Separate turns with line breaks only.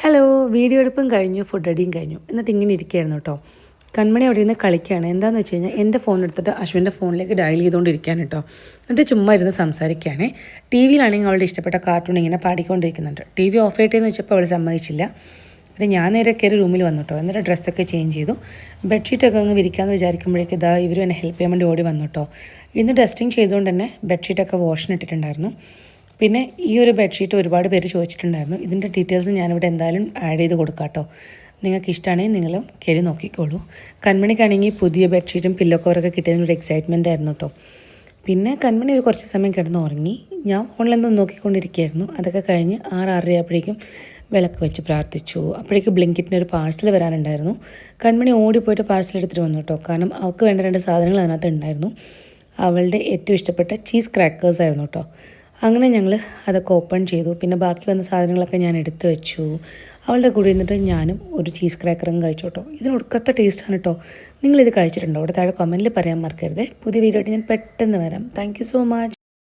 Hello video എടുപ്പും കഴിഞ്ഞു food അടിയും കഴിഞ്ഞു എന്നിട്ട് ഇങ്ങനെ ഇരിക്കുകയായിരുന്നു കേട്ടോ. കൺമണി അവിടെ നിന്ന് കളിക്കുകയാണ്. എന്താണെന്ന് വെച്ച് കഴിഞ്ഞാൽ എൻ്റെ ഫോൺ എടുത്തിട്ട് അശ്വിൻ്റെ ഫോണിലേക്ക് ഡയൽ ചെയ്തുകൊണ്ടിരിക്കുകയാണ് കേട്ടോ. എന്നിട്ട് ചുമ്മാ ഇരുന്ന് സംസാരിക്കുകയാണ്. ടി വിയിലാണെങ്കിൽ അവളുടെ ഇഷ്ടപ്പെട്ട കാർട്ടൂൺ ഇങ്ങനെ പാടിക്കൊണ്ടിരിക്കുന്നുണ്ട്. ടി വി ഓഫ് ചെയ്തതെന്ന് വെച്ചപ്പോൾ അവൾ സമ്മതിച്ചില്ല. പിന്നെ ഞാൻ നേരെ കയറി റൂമിൽ വന്നു കേട്ടോ. എന്നിട്ട് ഡ്രസ്സൊക്കെ ചേഞ്ച് ചെയ്തു. ബെഡ്ഷീറ്റൊക്കെ അങ്ങ് വിരിക്കാമെന്ന് വിചാരിക്കുമ്പോഴേക്ക് ഇതാ ഇവരും എന്നെ ഹെൽപ്പ് ചെയ്യാൻ വേണ്ടി ഓടി വന്നു കേട്ടോ. ഇന്ന് ഡസ്റ്റിങ് ചെയ്തുകൊണ്ട് തന്നെ ബെഡ്ഷീറ്റൊക്കെ വാഷിനിട്ടിട്ടുണ്ടായിരുന്നു. പിന്നെ ഈ ഒരു ബെഡ്ഷീറ്റ് ഒരുപാട് പേര് ചോദിച്ചിട്ടുണ്ടായിരുന്നു. ഇതിൻ്റെ ഡീറ്റെയിൽസ് ഞാനിവിടെ എന്തായാലും ആഡ് ചെയ്ത് കൊടുക്കാം കേട്ടോ. നിങ്ങൾക്ക് ഇഷ്ടമാണെങ്കിൽ നിങ്ങളും കയറി നോക്കിക്കോളൂ. കൺമണിക്കാണെങ്കിൽ പുതിയ ബെഡ്ഷീറ്റും പില്ലോ കവറൊക്കെ കിട്ടിയതിനൊരു എക്സൈറ്റ്മെൻ്റ് ആയിരുന്നു കേട്ടോ. പിന്നെ കൺമണി ഒരു കുറച്ച് സമയം കിടന്ന് ഉറങ്ങി. ഞാൻ ഫോണിലെന്തോ നോക്കിക്കൊണ്ടിരിക്കുകയായിരുന്നു. അതൊക്കെ കഴിഞ്ഞ് 6-6:30 ആയപ്പോഴേക്കും വിളക്ക് വെച്ച് പ്രാർത്ഥിച്ചു. അപ്പോഴേക്കും ബ്ലിങ്കിറ്റിന് ഒരു പാഴ്സൽ വരാനുണ്ടായിരുന്നു. കൺമണി ഓടിപ്പോയിട്ട് പാഴ്സൽ എടുത്തിട്ട് വന്നു കേട്ടോ. കാരണം അവൾക്ക് വേണ്ട 2 സാധനങ്ങൾ അതിനകത്ത് ഉണ്ടായിരുന്നു. അവളുടെ ഏറ്റവും ഇഷ്ടപ്പെട്ട ചീസ് ക്രാക്കേഴ്സ് ആയിരുന്നു കേട്ടോ. അങ്ങനെ ഞങ്ങൾ അതൊക്കെ ഓപ്പൺ ചെയ്തു. പിന്നെ ബാക്കി വന്ന സാധനങ്ങളൊക്കെ ഞാൻ എടുത്തു വെച്ചു. അവളുടെ കൂടെ ഇരുന്നിട്ട് ഞാനും ഒരു ചീസ് ക്രാക്കറും കഴിച്ചു കേട്ടോ. ഇതിന് ഒടുക്കത്തെ ടേസ്റ്റാണ് കേട്ടോ. നിങ്ങളിത് കഴിച്ചിട്ടുണ്ടോ? അവിടെ താഴെ കമൻറ്റിൽ പറയാൻ മറക്കരുത്. പുതിയ വീഡിയോ ആയിട്ട് ഞാൻ പെട്ടെന്ന് വരാം. Thank you so much.